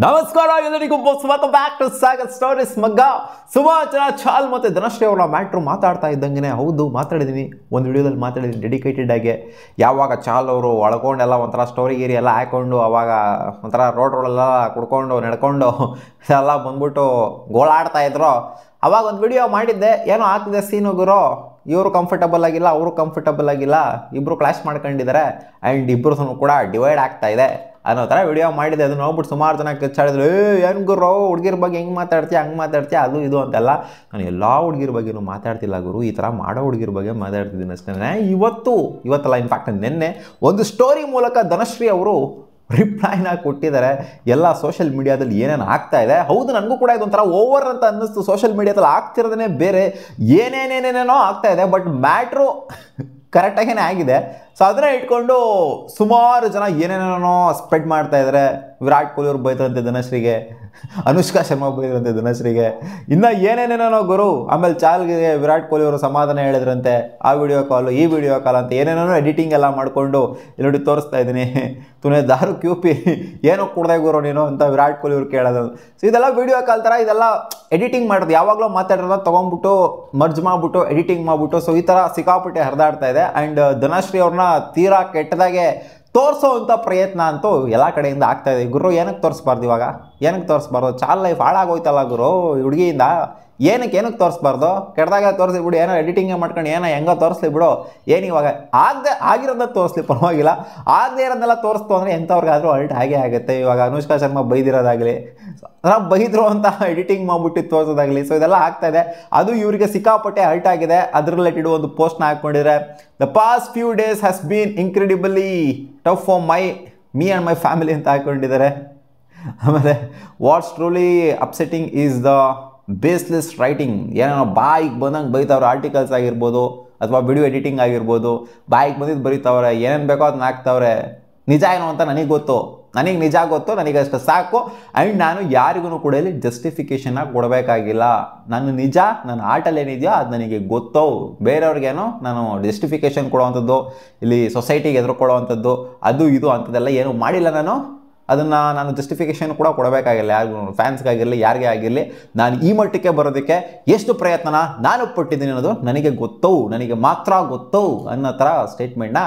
ನಮಸ್ಕಾರ ಎಲ್ಲರಿಗೂ welcome back to Sagar stories ಮಗ್ಗ. ಸುಮಾರು ಜನ ಚಾಲ್ ಮತ್ತು ಧನಶ್ರೀ ಅವರ ಮ್ಯಾಟ್ರು ಮಾತಾಡ್ತಾ ಇದ್ದಂಗೆ ಹೌದು ಮಾತಾಡಿದ್ದೀನಿ, ಒಂದು ವಿಡಿಯೋದಲ್ಲಿ ಮಾತಾಡಿದ್ದೀನಿ ಡೆಡಿಕೇಟೆಡ್ ಆಗಿ. ಯಾವಾಗ ಚಾಲ್ ಅವರು ಒಳ್ಕೊಂಡೆಲ್ಲ ಒಂಥರ ಸ್ಟೋರಿ ಗೀರಿ ಎಲ್ಲ ಹಾಕ್ಕೊಂಡು ಅವಾಗ ಒಂಥರ ರೋಡ್ಗಳೆಲ್ಲ ಕುಡ್ಕೊಂಡು ನಡ್ಕೊಂಡು ಎಲ್ಲ ಬಂದ್ಬಿಟ್ಟು ಗೋಳಾಡ್ತಾ ಇದ್ರು, ಅವಾಗ ಒಂದು ವಿಡಿಯೋ ಮಾಡಿದ್ದೆ. ಏನೋ ಆಗ್ತಿದೆ ಸೀನು ಗುರು, ಇವರು ಕಂಫರ್ಟಬಲ್ ಆಗಿಲ್ಲ, ಅವರು ಕಂಫರ್ಟಬಲ್ ಆಗಿಲ್ಲ, ಇಬ್ಬರು ಕ್ಲಾಶ್ ಮಾಡ್ಕೊಂಡಿದ್ದಾರೆ ಆ್ಯಂಡ್ ಇಬ್ಬರು ಕೂಡ ಡಿವೈಡ್ ಆಗ್ತಾ ಇದೆ ಅನ್ನೋ ಥರ ವಿಡಿಯೋ ಮಾಡಿದೆ. ಅದು ನೋಡ್ಬಿಟ್ಟು ಸುಮಾರು ಜನ ಕಿಚ್ಚಾಡಿದ್ರು, ಏನು ಗುರು ಹುಡುಗಿರ ಬಗ್ಗೆ ಹೆಂಗೆ ಮಾತಾಡ್ತೀಯ, ಹಂಗೆ ಮಾತಾಡ್ತೀಯ, ಅದು ಇದು ಅಂತೆಲ್ಲ. ನಾನು ಎಲ್ಲ ಹುಡುಗಿರ ಬಗ್ಗೆನೂ ಮಾತಾಡ್ತಿಲ್ಲ ಗುರು, ಈ ಥರ ಮಾಡೋ ಹುಡುಗಿರ ಬಗ್ಗೆ ಮಾತಾಡ್ತಿದ್ದೀನಿ ಅಷ್ಟೇ. ಇವತ್ತಲ್ಲ ಇನ್ಫ್ಯಾಕ್ಟ್ ನಿನ್ನೆ ಒಂದು ಸ್ಟೋರಿ ಮೂಲಕ ಧನಶ್ರೀ ಅವರು ರಿಪ್ಲೈನ ಕೊಟ್ಟಿದ್ದಾರೆ. ಎಲ್ಲ ಸೋಷಿಯಲ್ ಮೀಡಿಯಾದಲ್ಲಿ ಏನೇನು ಆಗ್ತಾ ಇದೆ. ಹೌದು, ನನಗೂ ಕೂಡ ಇದೊಂಥರ ಓವರ್ ಅಂತ ಅನ್ನಿಸ್ತು. ಸೋಷಿಯಲ್ ಮೀಡಿಯಾದಲ್ಲಿ ಆಗ್ತಿರೋದೇ ಬೇರೆ, ಏನೇನೇನೇನೇನೋ ಆಗ್ತಾ ಇದೆ, ಬಟ್ ಮ್ಯಾಟ್ರು ಕರೆಕ್ಟಾಗೇ ಆಗಿದೆ. ಸೊ ಅದನ್ನೇ ಇಟ್ಕೊಂಡು ಸುಮಾರು ಜನ ಏನೇನೇನೋ ಸ್ಪ್ರೆಡ್ ಮಾಡ್ತಾ ಇದ್ದಾರೆ. ವಿರಾಟ್ ಕೊಹ್ಲಿ ಅವ್ರು ಬೈತಾರಂತೆ ಧನಶ್ರೀಗೆ, ಅನುಷ್ಕಾ ಶರ್ಮಾ ಬೈದ್ರಂತೆ ಧನಶ್ರೀಗೆ, ಇನ್ನು ಏನೇನೇನೋ ಗುರು. ಆಮೇಲೆ ಚಾಲ್ಗೆ ವಿರಾಟ್ ಕೊಹ್ಲಿ ಅವರು ಸಮಾಧಾನ ಹೇಳಿದ್ರಂತೆ, ಆ ವಿಡಿಯೋ ಕಾಲು ಈ ವಿಡಿಯೋ ಕಾಲ್ ಅಂತ ಏನೇನೋ ಎಡಿಟಿಂಗ್ ಎಲ್ಲ ಮಾಡಿಕೊಂಡು ಇಲ್ಲಿ ತೋರಿಸ್ತಾ ಇದ್ದೀನಿ. ತುನೇ ದಾರು ಕ್ಯೂಪಿ ಏನೋ ಕೊಡ್ದೆ ಗುರು ನೀನು ಅಂತ ವಿರಾಟ್ ಕೊಹ್ಲಿ ಅವ್ರು ಕೇಳೋದು. ಸೊ ಇದೆಲ್ಲ ವಿಡಿಯೋ ಕಾಲ್ ಥರ ಇದೆಲ್ಲ ಎಡಿಟಿಂಗ್ ಮಾಡೋದು, ಯಾವಾಗಲೂ ಮಾತಾಡಿರೋದು ತೊಗೊಂಡ್ಬಿಟ್ಟು ಮರ್ಜ್ ಮಾಡಿಬಿಟ್ಟು ಎಡಿಟಿಂಗ್ ಮಾಡಿಬಿಟ್ಟು. ಸೊ ಈ ಥರ ಸಿಕ್ಕಾಪಟ್ಟೆ ಹರಿದಾಡ್ತಾ ಇದೆ. ಆ್ಯಂಡ್ ಧನಶ್ರೀ ಅವ್ರನ್ನ ತೀರಾ ಕೆಟ್ಟದಾಗೆ ತೋರಿಸೋವಂಥ ಪ್ರಯತ್ನ ಅಂತೂ ಎಲ್ಲ ಕಡೆಯಿಂದ ಆಗ್ತಾಯಿದೆ. ಗುರು ಏನಕ್ಕೆ ತೋರಿಸ್ಬಾರ್ದು, ಇವಾಗ ಏನಕ್ಕೆ ತೋರಿಸ್ಬಾರ್ದು? ಚಾಲ್ ಲೈಫ್ ಹಾಳಾಗೋಯ್ತಲ್ಲ ಗುರು ಹುಡುಗಿಯಿಂದ, ಏನಕ್ಕೆ ತೋರಿಸ್ಬಾರ್ದು? ಕೆಟ್ಟದಾಗ ತೋರಿಸಿ ಬಿಡು, ಏನೋ ಎಡಿಟಿಂಗೇ ಮಾಡ್ಕೊಂಡು ಏನೋ ಹೆಂಗೋ ತೋರಿಸ್ಲಿ ಬಿಡು. ಏನು ಇವಾಗ ಆಗಿರೋದನ್ನ ತೋರಿಸ್ಲಿ ಪರವಾಗಿಲ್ಲ, ಆಗದೆ ಇರೋದನ್ನೆಲ್ಲ ತೋರಿಸ್ತು ಅಂದರೆ ಎಂಥವ್ರಿಗಾದರೂ ಅಲ್ಟ್ ಹಾಗೆ ಆಗುತ್ತೆ. ಇವಾಗ ಅನುಷ್ಕಾ ಶರ್ಮಾ ಬೈದಿರೋದಾಗಲಿ, ಬೈದ್ರು ಅಂತ ಎಡಿಟಿಂಗ್ ಮಾಡಿಬಿಟ್ಟು ತೋರಿಸೋದಾಗಲಿ, ಸೊ ಇದೆಲ್ಲ ಆಗ್ತಾಯಿದೆ. ಅದು ಇವರಿಗೆ ಸಿಕ್ಕಾಪಟ್ಟೆ ಹರ್ಟ್ ಆಗಿದೆ. ಅದ್ರ ರಿಲೇಟೆಡ್ ಒಂದು ಪೋಸ್ಟ್ನ ಹಾಕ್ಕೊಂಡಿದ್ರೆ, the past few days has been incredibly tough for me and my family ಅಂತ ಹಾಕ್ಕೊಂಡಿದ್ದಾರೆ. ಆಮೇಲೆ what's truly upsetting is the baseless writing. ಏನೇನೋ ಬಾಯಿಗೆ ಬಂದಂಗೆ ಬೈತವ್ರೆ, ಆರ್ಟಿಕಲ್ಸ್ ಆಗಿರ್ಬೋದು ಅಥವಾ ವಿಡಿಯೋ ಎಡಿಟಿಂಗ್ ಆಗಿರ್ಬೋದು, ಬಾಯಿಗೆ ಬಂದಿದ್ದು ಬರೀತವ್ರೆ, ಏನೇನು ಬೇಕೋ ಅದನ್ನ ಹಾಕ್ತವ್ರೆ. ನಿಜ ಏನು ಅಂತ ನನಗೆ ಗೊತ್ತು, ನನಗೆ ನಿಜ ಗೊತ್ತು, ನನಗಷ್ಟು ಸಾಕು. ಆ್ಯಂಡ್ ನಾನು ಯಾರಿಗೂ ಕೂಡ ಇಲ್ಲಿ ಜಸ್ಟಿಫಿಕೇಷನ್ನ ಕೊಡಬೇಕಾಗಿಲ್ಲ. ನನ್ನ ನಿಜ, ನನ್ನ ಆಟಲ್ಲಿ ಏನಿದೆಯೋ ಅದು ನನಗೆ ಗೊತ್ತು. ಬೇರೆಯವ್ರಿಗೇನೋ ನಾನು ಜಸ್ಟಿಫಿಕೇಷನ್ ಕೊಡೋವಂಥದ್ದು, ಇಲ್ಲಿ ಸೊಸೈಟಿಗೆ ಎದುರುಕೊಳ್ಳೋವಂಥದ್ದು ಅದು ಇದು ಅಂಥದ್ದೆಲ್ಲ ಏನೂ ಮಾಡಿಲ್ಲ. ಅದನ್ನು ನಾನು ಜಸ್ಟಿಫಿಕೇಷನ್ ಕೂಡ ಕೊಡಬೇಕಾಗಿಲ್ಲ, ಯಾರಿಗೂ, ಫ್ಯಾನ್ಸ್ಗಾಗಿರಲಿ ಯಾರಿಗೇ ಆಗಿರಲಿ. ನಾನು ಈ ಮಟ್ಟಕ್ಕೆ ಬರೋದಕ್ಕೆ ಎಷ್ಟು ಪ್ರಯತ್ನನ ನಾನು ಪಟ್ಟಿದ್ದೀನಿ ಅನ್ನೋದು ನನಗೆ ಗೊತ್ತು, ನನಗೆ ಮಾತ್ರ ಗೊತ್ತು ಅನ್ನೋ ಥರ ಸ್ಟೇಟ್ಮೆಂಟ್ನ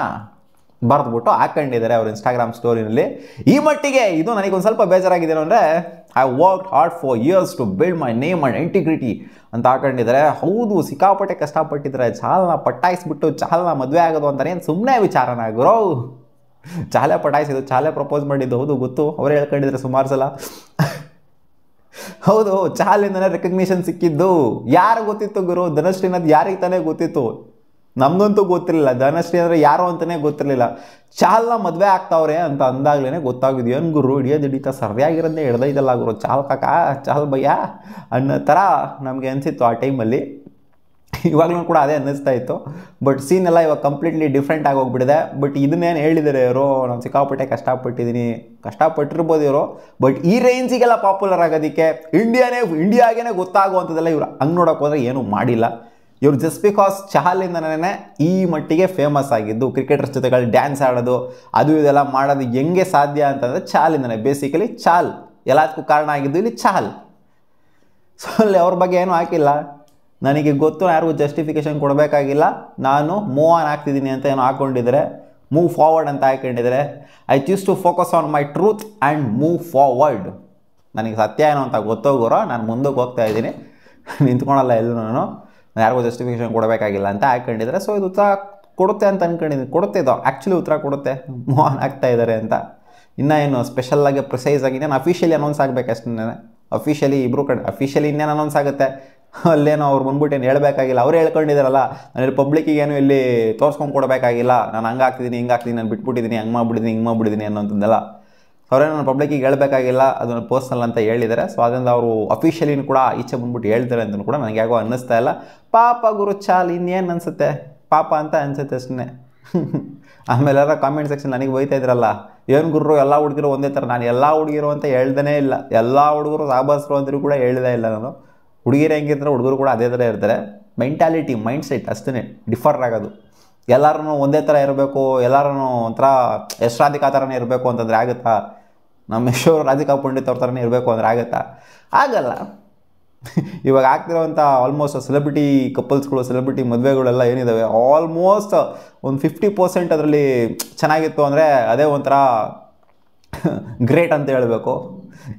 ಬರೆದ್ಬಿಟ್ಟು ಹಾಕೊಂಡಿದ್ದಾರೆ ಅವ್ರ ಇನ್ಸ್ಟಾಗ್ರಾಮ್ ಸ್ಟೋರಿನಲ್ಲಿ. ಈ ಮಟ್ಟಿಗೆ ಇದು ನನಗೊಂದು ಸ್ವಲ್ಪ ಬೇಜಾರಾಗಿದೆ ಅಂದರೆ, I worked hard for years to build my name and integrity ಅಂತ ಹಾಕೊಂಡಿದ್ದಾರೆ. ಹೌದು, ಸಿಕ್ಕಾಪಟ್ಟೆ ಕಷ್ಟಪಟ್ಟಿದ್ದಾರೆ. ಚಾಲನ ಪಟ್ಟಾಯಿಸ್ಬಿಟ್ಟು ಚಾಲನ ಮದುವೆ ಆಗೋದು ಅಂತಾನೆ ಏನು ಸುಮ್ಮನೆ ವಿಚಾರನ ಗುರು? ಚಾಲೆ ಪಟಾಯಿಸಿದ್ದು, ಚಾಲೆ ಪ್ರಪೋಸ್ ಮಾಡಿದ್ದು, ಹೌದು ಗೊತ್ತು, ಅವರೇ ಹೇಳ್ಕೊಂಡಿದ್ರೆ ಸುಮಾರು ಸಲ. ಹೌದು, ಚಾಲಿಂದನೇ ರೆಕಗ್ನಿಷನ್ ಸಿಕ್ಕಿದ್ದು. ಯಾರು ಗೊತ್ತಿತ್ತು ಗುರು? ಧನಶ್ರೀ ಅನ್ನೋದು ಯಾರಿಗೆ ತಾನೇ ಗೊತ್ತಿತ್ತು? ನಮಗಂತೂ ಗೊತ್ತಿರಲಿಲ್ಲ. ಧನಶ್ರೀ ಅಂದರೆ ಯಾರು ಅಂತಲೇ ಗೊತ್ತಿರಲಿಲ್ಲ. ಚಾಲ್ನ ಮದುವೆ ಆಗ್ತಾವ್ರೆ ಅಂತ ಅಂದಾಗ್ಲೇ ಗೊತ್ತಾಗಿದ್ದು, ಏನು ಗುರು ಹಿಡಿಯೋದಿಡಿತ ಸರಿಯಾಗಿರೋದೇ ಹಿಡ್ದೈದಲ್ಲ ಗುರು, ಚಾಲ್ ಕಾಕ, ಚಾಲ್ ಭಯ್ಯ ಅನ್ನೋ ಥರ ನಮಗೆ ಅನಿಸಿತ್ತು ಆ ಟೈಮಲ್ಲಿ. ಇವಾಗಲೂ ಕೂಡ ಅದೇ ಅನ್ನಿಸ್ತಾ ಇತ್ತು. ಬಟ್ ಸೀನ್ ಎಲ್ಲ ಇವಾಗ ಕಂಪ್ಲೀಟ್ಲಿ ಡಿಫ್ರೆಂಟ್ ಆಗಿ ಹೋಗ್ಬಿಟ್ಟಿದೆ. ಬಟ್ ಇದನ್ನೇನು ಹೇಳಿದ್ದಾರೆ ಇವರು, ನಾನು ಸಿಕ್ಕಾಪಟ್ಟೆ ಕಷ್ಟಪಟ್ಟಿದ್ದೀನಿ, ಕಷ್ಟಪಟ್ಟಿರ್ಬೋದು ಇವರು. ಬಟ್ ಈ ರೇಂಜಿಗೆಲ್ಲ ಪಾಪ್ಯುಲರ್ ಆಗೋದಕ್ಕೆ ಇಂಡಿಯಾಗೇ ಗೊತ್ತಾಗುವಂಥದ್ದೆಲ್ಲ ಇವರು ಹಂಗೆ ನೋಡೋಕೆ ಹೋದರೆ ಏನೂ ಮಾಡಿಲ್ಲ. ಇವರು ಜಸ್ಟ್ ಬಿಕಾಸ್ ಚಾಲಿಂದನೇ ಈ ಮಟ್ಟಿಗೆ ಫೇಮಸ್ ಆಗಿದ್ದು. ಕ್ರಿಕೆಟರ್ಸ್ ಜೊತೆಗಳು ಡ್ಯಾನ್ಸ್ ಆಡೋದು ಅದು ಇದೆಲ್ಲ ಮಾಡೋದು ಹೆಂಗೆ ಸಾಧ್ಯ ಅಂತಂದರೆ ಚಾಲಿಂದನೇ. ಬೇಸಿಕಲಿ ಚಾಲ್ ಎಲ್ಲದಕ್ಕೂ ಕಾರಣ ಆಗಿದ್ದು ಇಲ್ಲಿ ಚಾಲ್. ಸೊ ಅಲ್ಲಿ ಅವ್ರ ಬಗ್ಗೆ ಏನೂ ಹಾಕಿಲ್ಲ. ನನಗೆ ಗೊತ್ತು, ಯಾರಿಗೂ ಜಸ್ಟಿಫಿಕೇಷನ್ ಕೊಡಬೇಕಾಗಿಲ್ಲ, ನಾನು ಮೂವ್ ಆನ್ ಆಗ್ತಿದ್ದೀನಿ ಅಂತ ಏನೋ ಹಾಕ್ಕೊಂಡಿದ್ದಾರೆ. ಮೂವ್ ಫಾರ್ವರ್ಡ್ ಅಂತ ಹಾಕೊಂಡಿದ್ದಾರೆ. I choose to focus on my truth and move forward. ನನಗೆ ಸತ್ಯ ಏನೋ ಅಂತ ಗೊತ್ತೋಗೋರೋ ನಾನು ಮುಂದಕ್ಕೆ ಹೋಗ್ತಾ ಇದ್ದೀನಿ, ನಿಂತ್ಕೊಳಲ್ಲ ಎಲ್ಲೂ. ನಾನು ಯಾರಿಗೂ ಜಸ್ಟಿಫಿಕೇಷನ್ ಕೊಡಬೇಕಾಗಿಲ್ಲ ಅಂತ ಹಾಕ್ಕೊಂಡಿದ್ದಾರೆ. ಸೊ ಇದು ಉತ್ತರ ಕೊಡುತ್ತೆ ಅಂತ ಅಂದ್ಕೊಂಡಿದ್ದೀನಿ. ಕೊಡುತ್ತೆ, ಇದು ಆ್ಯಕ್ಚುಲಿ ಉತ್ತರ ಕೊಡುತ್ತೆ, ಮೂವ್ ಆನ್ ಆಗ್ತಾ ಇದ್ದಾರೆ ಅಂತ. ಇನ್ನೂ ಏನು ಸ್ಪೆಷಲ್ಲಾಗಿ ಪ್ರಿಸೈಸ್ ಆಗಿ ನಾನು ಅಫಿಷಿಯಲಿ ಅನೌನ್ಸ್ ಆಗಬೇಕಷ್ಟೇ. ಅಫಿಷಿಯಲಿ ಇಬ್ಬರು ಕಡೆ ಅಫಿಷಿಯಲಿ ಇನ್ನೇನು ಅನೌನ್ಸ್ ಆಗುತ್ತೆ. ಅಲ್ಲೇನೋ ಅವ್ರು ಬಂದ್ಬಿಟ್ಟು ಏನು ಹೇಳಬೇಕಾಗಿಲ್ಲ, ಅವರೇ ಹೇಳ್ಕೊಂಡಿದ್ದಾರಲ್ಲ. ನಾನು ಪಬ್ಲಿಕ್ಕಿಗೇನು ಇಲ್ಲಿ ತೋರಿಸ್ಕೊಂಡು ಕೊಡಬೇಕಾಗಿಲ್ಲ, ನಾನು ಹಂಗೆ ಆಗ್ತಿದ್ದೀನಿ ಹಿಂಗೆ ಆಗ್ತಿದ್ದೀನಿ, ನಾನು ಬಿಟ್ಬಿಟ್ಟಿದ್ದೀನಿ, ಹಂಗೆ ಮಾಡ್ಬಿಟ್ಟಿದ್ದೀನಿ ಹಿಂಗೆ ಮಾಡ್ಬಿಟ್ಟಿದ್ದೀನಿ ಅನ್ನೋಂಥದ್ದೆಲ್ಲ ಅವರೇ ನಾನು ಪಬ್ಲಿಕ್ಕಿಗೆ ಹೇಳಬೇಕಾಗಿಲ್ಲ, ಅದನ್ನು ಪರ್ಸ್ನಲ್ ಅಂತ ಹೇಳಿದ್ದಾರೆ. ಸೊ ಅದರಿಂದ ಅವರು ಅಫಿಷಿಯಲಿನೂ ಕೂಡ ಈಚೆ ಬಂದ್ಬಿಟ್ಟು ಹೇಳ್ತಾರೆ ಅಂತಲೂ ಕೂಡ ನನಗೆ ಯಾಕೋ ಅನ್ನಿಸ್ತಾ ಇಲ್ಲ. ಪಾಪ ಗುರು ಚಾಲ್, ಇನ್ನೇನು ಅನಿಸುತ್ತೆ, ಪಾಪ ಅಂತ ಅನಿಸುತ್ತೆ ಅಷ್ಟೇ. ಆಮೇಲೆ ಎಲ್ಲ ಕಾಮೆಂಟ್ ಸೆಕ್ಷನ್ ನನಗೆ ಬೈತಾ ಇದ್ರಲ್ಲ, ಏನು ಗುರು ಎಲ್ಲ ಹುಡುಗಿರು ಒಂದೇ ಥರ. ನಾನು ಎಲ್ಲ ಹುಡುಗಿರು ಅಂತ ಹೇಳ್ದೇ ಇಲ್ಲ, ಎಲ್ಲ ಹುಡುಗರು ಸಾಬಾಸರು ಅಂದರೂ ಕೂಡ ಹೇಳ್ದೇ ಇಲ್ಲ ನಾನು. ಹುಡುಗಿರು ಹೆಂಗಿರ್ತಾರೆ ಹುಡುಗರು ಕೂಡ ಅದೇ ಥರ ಇರ್ತಾರೆ. ಮೆಂಟಾಲಿಟಿ, ಮೈಂಡ್ ಸೆಟ್ ಅಷ್ಟೇ ಡಿಫರ್ ಆಗೋದು. ಎಲ್ಲರೂ ಒಂದೇ ಥರ ಇರಬೇಕು, ಎಲ್ಲರೂ ಒಂಥರ ಎಷ್ಟಾಧಿಕ ಥರನೇ ಇರಬೇಕು ಅಂತಂದರೆ ಆಗುತ್ತಾ? ನಮ್ಮ ಯಶ್ ಅವರು ರಾಧಿಕಾ ಪಂಡಿತ್ ಅವ್ರ ಥರನೇ ಇರಬೇಕು ಅಂದರೆ ಆಗುತ್ತಾ? ಆಗಲ್ಲ. ಇವಾಗ ಆಗ್ತಿರೋವಂಥ ಆಲ್ಮೋಸ್ಟ್ ಸೆಲೆಬ್ರಿಟಿ ಕಪಲ್ಸ್ಗಳು, ಸೆಲೆಬ್ರಿಟಿ ಮದುವೆಗಳೆಲ್ಲ ಏನಿದ್ದಾವೆ ಆಲ್ಮೋಸ್ಟ್ ಒಂದು 50% ಅದರಲ್ಲಿ ಚೆನ್ನಾಗಿತ್ತು ಅಂದರೆ ಅದೇ ಒಂಥರ ಗ್ರೇಟ್ ಅಂತ ಹೇಳಬೇಕು.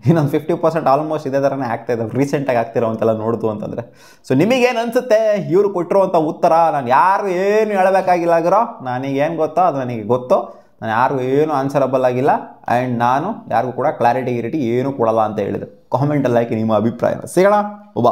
ಇನ್ನೊಂದು 50% ಆಲ್ಮೋಸ್ಟ್ ಇದೇ ಥರನೇ ಆಗ್ತಾಯಿದ್ದಾವೆ, ರೀಸೆಂಟಾಗಿ ಆಗ್ತಿರೋವಂತೆಲ್ಲ ನೋಡ್ತು ಅಂತಂದರೆ. ಸೊ ನಿಮಗೇನು ಅನಿಸುತ್ತೆ ಇವರು ಕೊಟ್ಟಿರುವಂಥ ಉತ್ತರ? ನಾನು ಯಾರು ಏನು ಹೇಳಬೇಕಾಗಿಲ್ಲ ಆಗಿರೋ, ನನಗೇನು ಗೊತ್ತೋ ಅದು ನನಗೆ ಗೊತ್ತು. ನಾನು ಯಾರಿಗೂ ಏನು ಆನ್ಸರಬಲ್ ಆಗಿಲ್ಲ ಆ್ಯಂಡ್ ನಾನು ಯಾರಿಗೂ ಕೂಡ ಕ್ಲಾರಿಟಿ ಏನೂ ಕೊಡಲ್ಲ ಅಂತ ಹೇಳಿದೆ. ಕಾಮೆಂಟಲ್ಲಿ ಹಾಕಿ ನಿಮ್ಮ ಅಭಿಪ್ರಾಯನ. ಸಿಗೋಣ. ಒಬ್ಬ